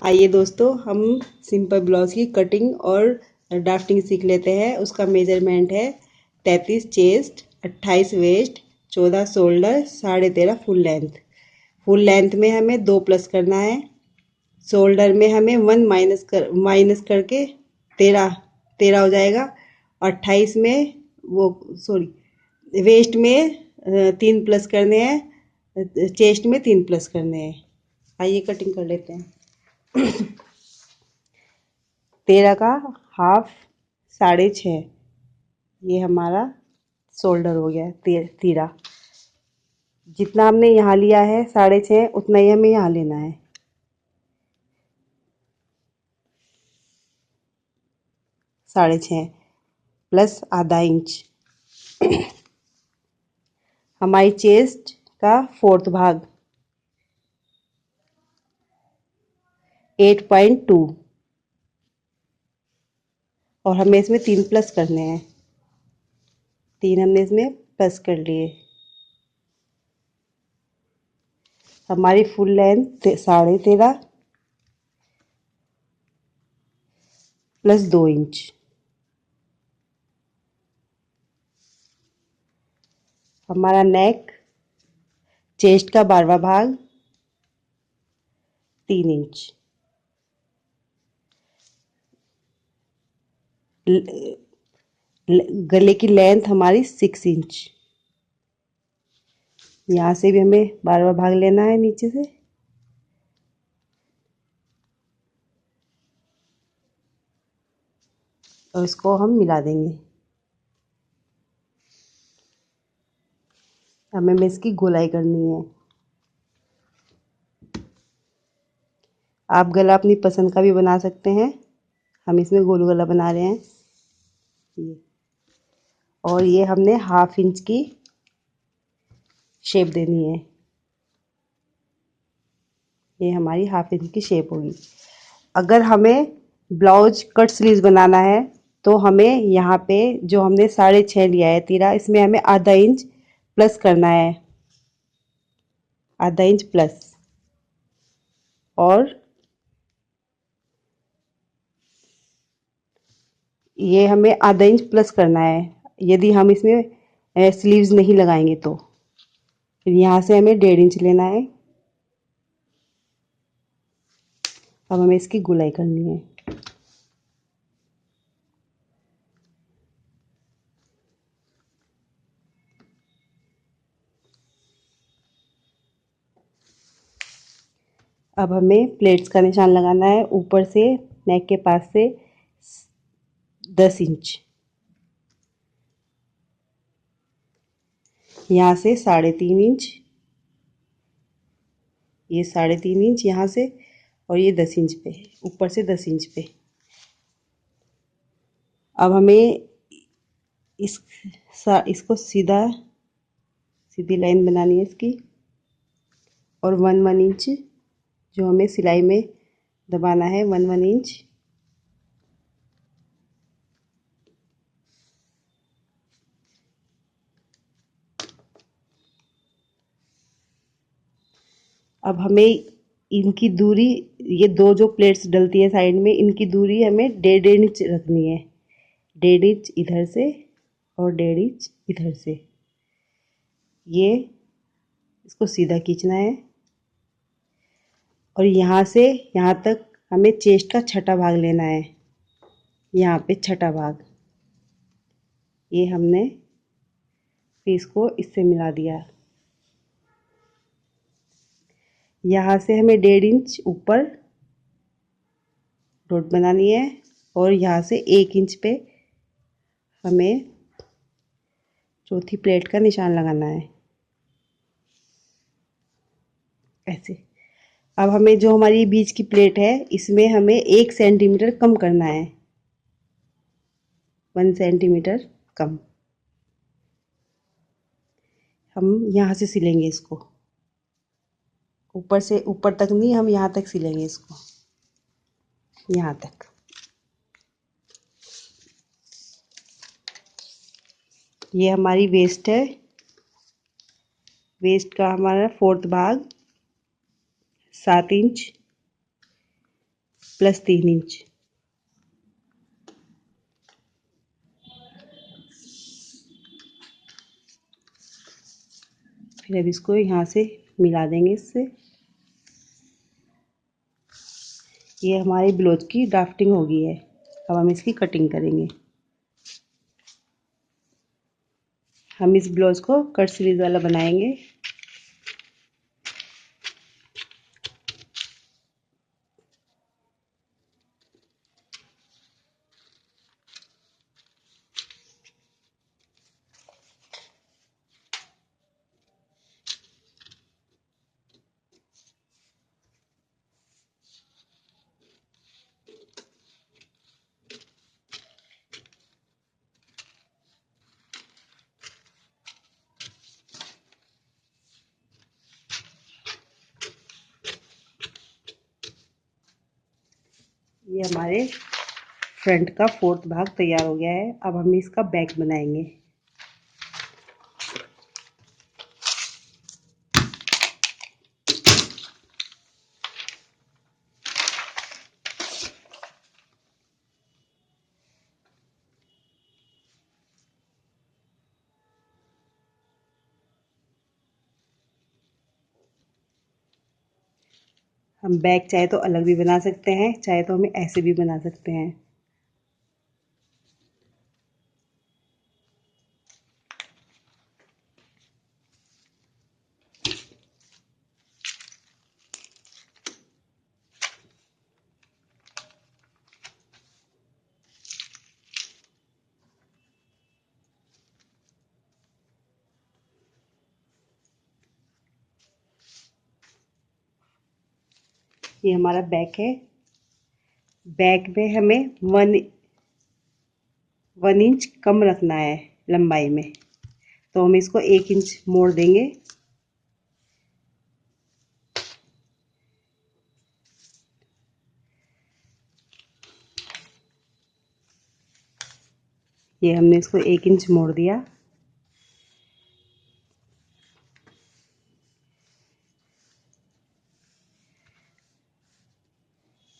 आइए दोस्तों, हम सिंपल ब्लाउज की कटिंग और ड्राफ्टिंग सीख लेते हैं। उसका मेजरमेंट है 33 chest, 28 waist, 14 shoulder, 13.5 full length. Full length में हमें 2 प्लस करना है। शोल्डर में हमें 1 माइनस करके 13 हो जाएगा। 28 में वो सॉरी वेस्ट में 3 प्लस करने हैं, चेस्ट में 3 प्लस करने हैं। आइए कटिंग कर लेते हैं। 13 का हाफ 6.5, ये हमारा शोल्डर हो गया। 13 जितना हमने यहाँ लिया है 6.5 उतना ही हमें यहाँ लेना है। 6.5 प्लस आधा इंच। हमारी चेस्ट का 4th भाग 8.2 और हमें इसमें 3 प्लस करने हैं। 3 हमने इसमें प्लस कर लिए। हमारी फुल लेंथ 13.5 प्लस 2 इंच। हमारा नेक चेस्ट का 12वां भाग 3 इंच। गले की लेंथ हमारी 6 इंच। यहाँ से भी हमें 12वां भाग लेना है नीचे से। और इसको हम मिला देंगे। हमें इसकी गोलाई करनी है। आप गला अपनी पसंद का भी बना सकते हैं। हम इसमें गोल गला बना रहे हैं ये। और ये हमने ½ इंच की शेप देनी है। ये हमारी ½ इंच की शेप होगी। अगर हमें ब्लाउज कट स्लीव्स बनाना है तो हमें यहाँ पे जो हमने 6.5 लिया है तीरा, इसमें हमें आधा इंच प्लस करना है। आधा इंच प्लस। और ये हमें आधा इंच प्लस करना है यदि हम इसमें स्लीव्स नहीं लगाएंगे तो। फिर यहाँ से हमें 1.5 इंच लेना है। अब हमें इसकी गोलाई करनी है। अब हमें प्लेट्स का निशान लगाना है ऊपर से, नेक के पास से 10 इंच। यहाँ से 3.5 इंच, ये 3.5 इंच यहाँ से, और ये 10 इंच पे, ऊपर से 10 इंच पे। अब हमें इसको सीधी लाइन बनानी है इसकी। और 1 इंच जो हमें सिलाई में दबाना है, 1 इंच। अब हमें इनकी दूरी, ये दो जो प्लेट्स डलती है साइड में, इनकी दूरी हमें 1.5 इंच रखनी है। 1.5 इंच इधर से और 1.5 इंच इधर से। ये इसको सीधा खींचना है। और यहाँ से यहाँ तक हमें चेस्ट का 6ठा भाग लेना है। यहाँ पे 6ठा भाग ये हमने पीस को इससे मिला दिया। यहाँ से हमें 1.5 इंच ऊपर डॉट बनानी है। और यहाँ से 1 इंच पे हमें चौथी प्लेट का निशान लगाना है, ऐसे। अब हमें जो हमारी बीच की प्लेट है इसमें हमें 1 सेंटीमीटर कम करना है। 1 सेंटीमीटर कम। हम यहाँ से सिलेंगे इसको, ऊपर से ऊपर तक नहीं, हम यहाँ तक सिलेंगे इसको, यहाँ तक। ये हमारी वेस्ट है। वेस्ट का हमारा 4th भाग 7 इंच। Plus 3 inch. फिर अब इसको यहाँ से मिला देंगे इससे। ये हमारी ब्लाउज की ड्राफ्टिंग हो गई है। अब हम इसकी कटिंग करेंगे। हम इस ब्लाउज को कट स्लीव वाला बनाएंगे। ये हमारे फ्रंट का 4th भाग तैयार हो गया है। अब हम इसका बैक बनाएंगे। हम बैक चाहे तो अलग भी बना सकते हैं, चाहे तो हमें ऐसे भी बना सकते हैं। ये हमारा बैक है। बैक में हमें 1 इंच कम रखना है लंबाई में, तो हम इसको 1 इंच मोड़ देंगे। ये हमने इसको 1 इंच मोड़ दिया।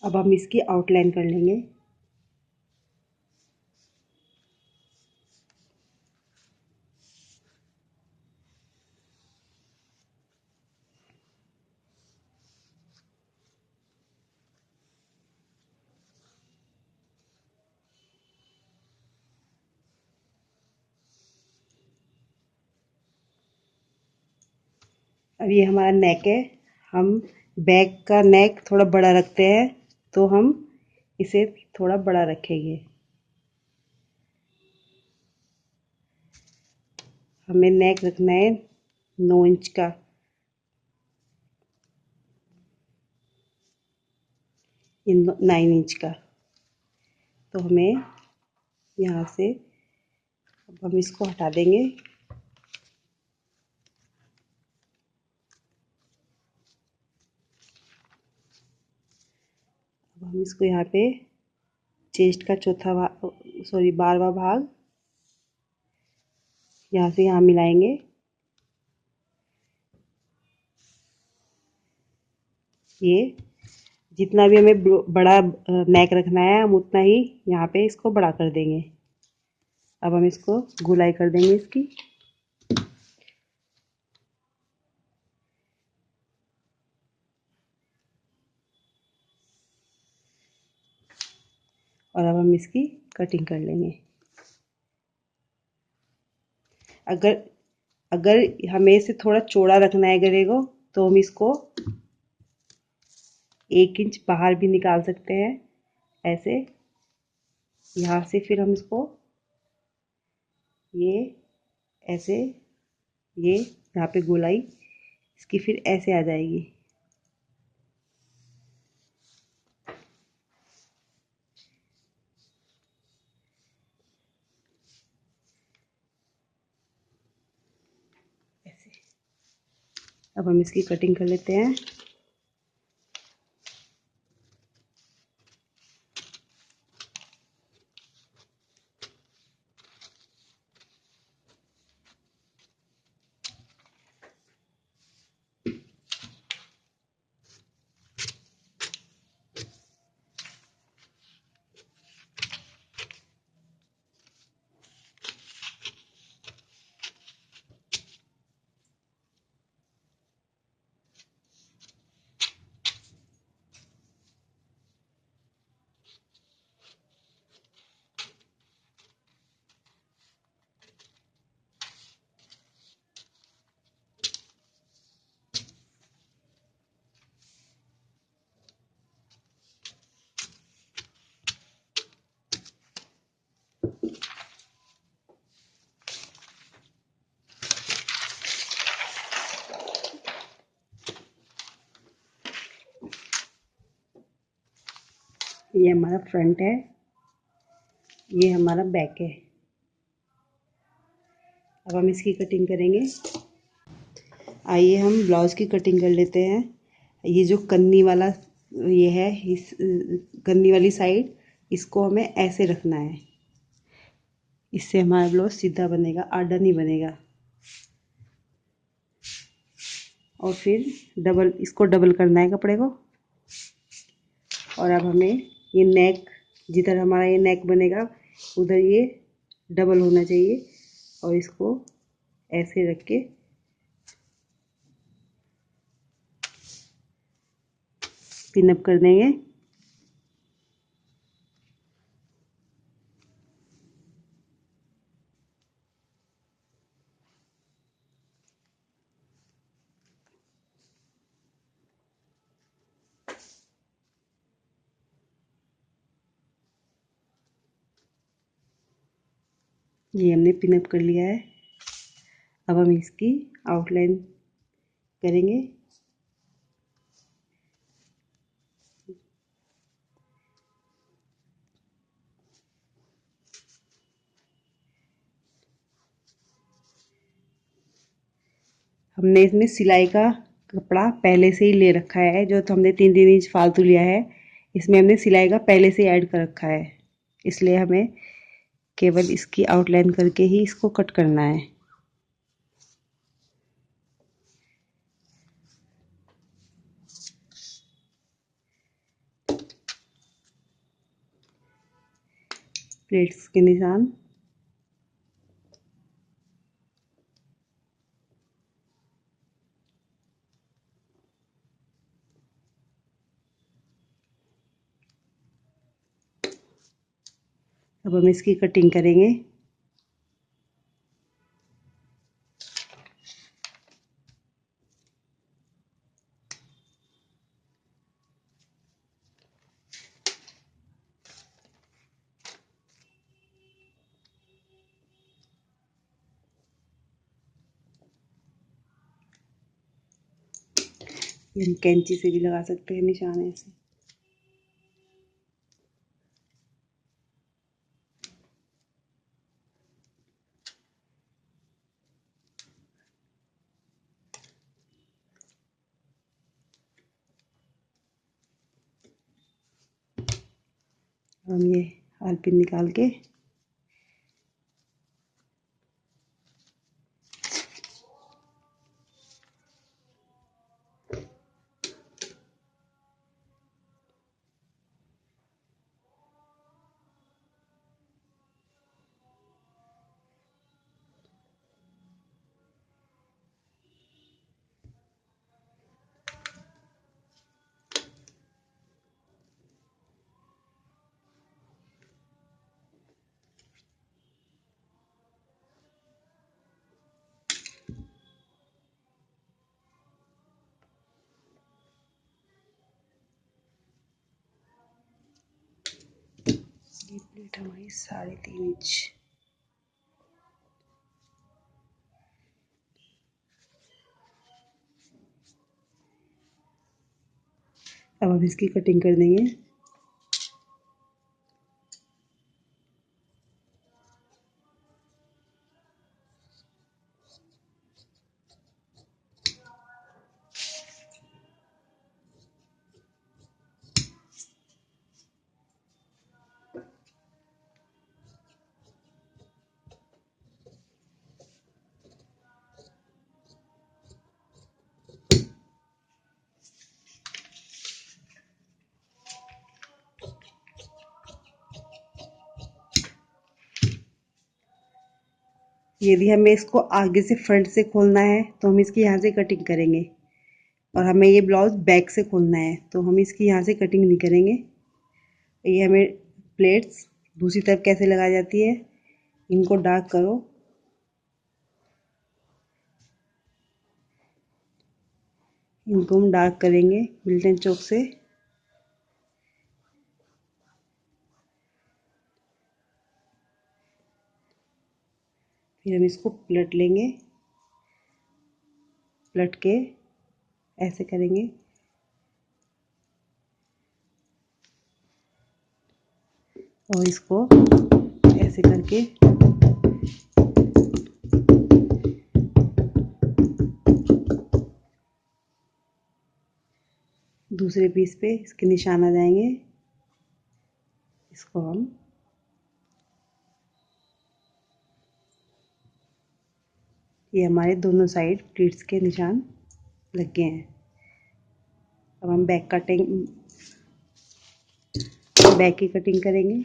अब हम इसकी आउटलाइन कर लेंगे। अब ये हमारा नेक है। हम बैक का नेक थोड़ा बड़ा रखते हैं, तो हम इसे थोड़ा बड़ा रखेंगे। हमें नेक रखना है 9 इंच का। इन 9 इंच का। तो हमें यहाँ से अब हम इसको हटा देंगे। अब हम इसको यहाँ पे चेस्ट का चौथा भाग, सॉरी 12वां भाग यहाँ से यहाँ मिलाएंगे। ये जितना भी हमें बड़ा नेक रखना है, हम उतना ही यहाँ पे इसको बड़ा कर देंगे। अब हम इसको गोलाई कर देंगे इसकी। और अब हम इसकी कटिंग कर लेंगे। अगर अगर हमें इसे थोड़ा चौड़ा रखना है गले को, तो हम इसको 1 इंच बाहर भी निकाल सकते हैं ऐसे। यहाँ से फिर हम इसको ये ऐसे, ये यहाँ पे गोलाई इसकी फिर ऐसे आ जाएगी। ऐसे। अब हम इसकी कटिंग कर लेते हैं। ये हमारा फ्रंट है, ये हमारा बैक है। अब हम इसकी कटिंग करेंगे। आइए हम ब्लाउज की कटिंग कर लेते हैं। ये जो कन्नी वाला ये है, इस कन्नी वाली साइड इसको हमें ऐसे रखना है, इससे हमारा ब्लाउज सीधा बनेगा, आड़ा नहीं बनेगा। और फिर इसको डबल करना है कपड़े को। और अब हमें ये नेक, जिधर हमारा ये नेक बनेगा उधर ये डबल होना चाहिए, और इसको ऐसे रख के पिन अप कर देंगे। ये हमने पिन अप कर लिया है। अब हम इसकी आउटलाइन करेंगे। हमने इसमें सिलाई का कपड़ा पहले से ही ले रखा है, जो तो हमने 3-3 इंच फालतू लिया है, इसमें हमने सिलाई का पहले से ऐड कर रखा है, इसलिए हमें केवल इसकी आउटलाइन करके ही इसको कट करना है। प्लेट्स के निशान। अब हम इसकी कटिंग करेंगे। हम कैंची से भी लगा सकते हैं निशान ऐसे। हम ये आल पिन निकाल के ये प्लेट हमारी 3.5 इंच। अब हम इसकी कटिंग कर देंगे। यदि हमें इसको आगे से फ्रंट से खोलना है तो हम इसकी यहाँ से कटिंग करेंगे, और हमें ये ब्लाउज बैक से खोलना है तो हम इसकी यहाँ से कटिंग नहीं करेंगे। ये हमें प्लेट्स दूसरी तरफ कैसे लगाई जाती है, इनको डार्क करो। इनको हम डार्क करेंगे मिल्टन चौक से। फिर हम इसको पलट लेंगे, पलट के ऐसे करेंगे। और इसको ऐसे करके दूसरे पीस पे इसके निशान आ जाएंगे। इसको हम ये हमारे दोनों साइड प्लीट्स के निशान लग गए हैं। अब हम बैक की कटिंग करेंगे।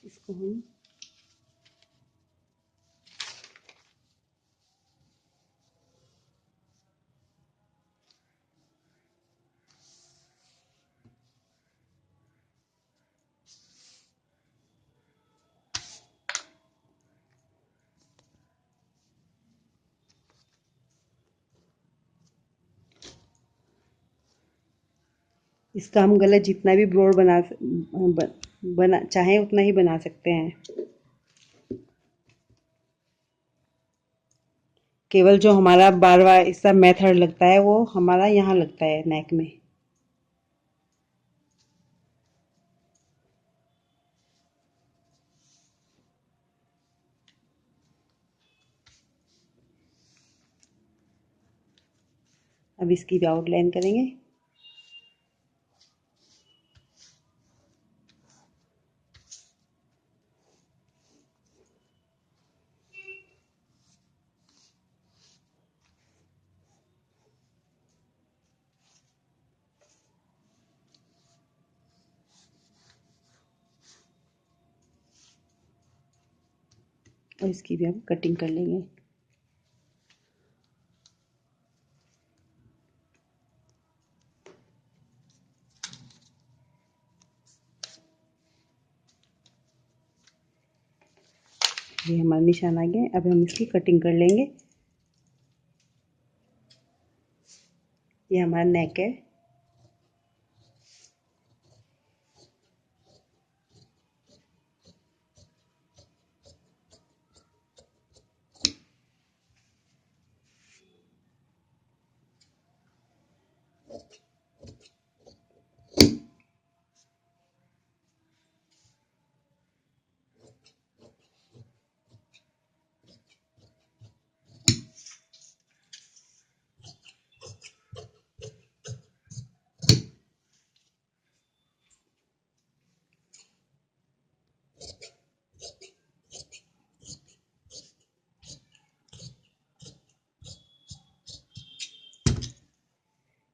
इसको हम इसका हम गला जितना भी ब्रॉड बना चाहें उतना ही बना सकते हैं। केवल जो हमारा बार बार इसका मेथड लगता है वो हमारा यहाँ लगता है नेक में। अब इसकी भी आउटलाइन करेंगे। और इसकी भी हम कटिंग कर लेंगे। ये हमारा निशान आ गया। अब हम इसकी कटिंग कर लेंगे। ये हमारा नेक है।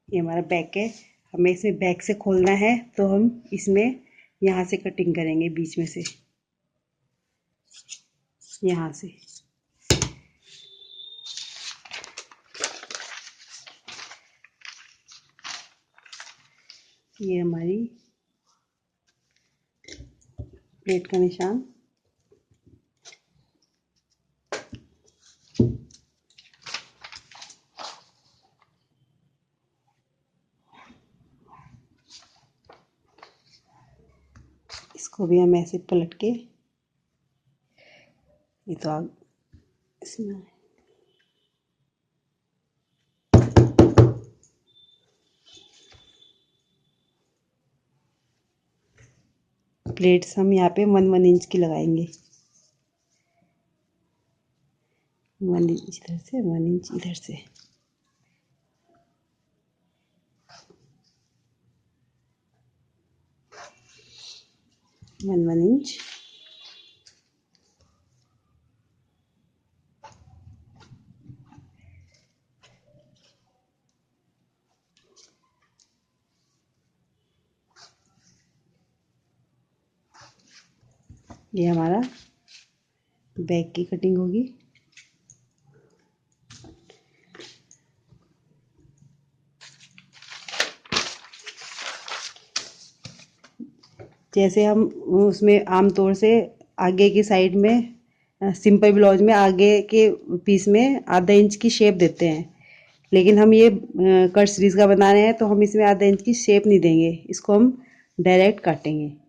ये हमारा बैक है। हमें इसे बैक से खोलना है तो हम इसमें यहाँ से कटिंग करेंगे, बीच में से, यहाँ से। ये हमारी प्लेट का निशान। इसको भी हम ऐसे पलट के, ये तो आग इसमें प्लेट्स हम यहाँ पे 1 इंच की लगाएंगे। 1 इंच इधर से, 1 इंच इधर से। One inch. ये हमारा बैक की कटिंग होगी। जैसे हम उसमें आमतौर से आगे की साइड में सिंपल ब्लाउज में आगे के पीस में आधा इंच की शेप देते हैं, लेकिन हम ये कट सीरीज का बना रहे हैं तो हम इसमें आधा इंच की शेप नहीं देंगे। इसको हम डायरेक्ट काटेंगे।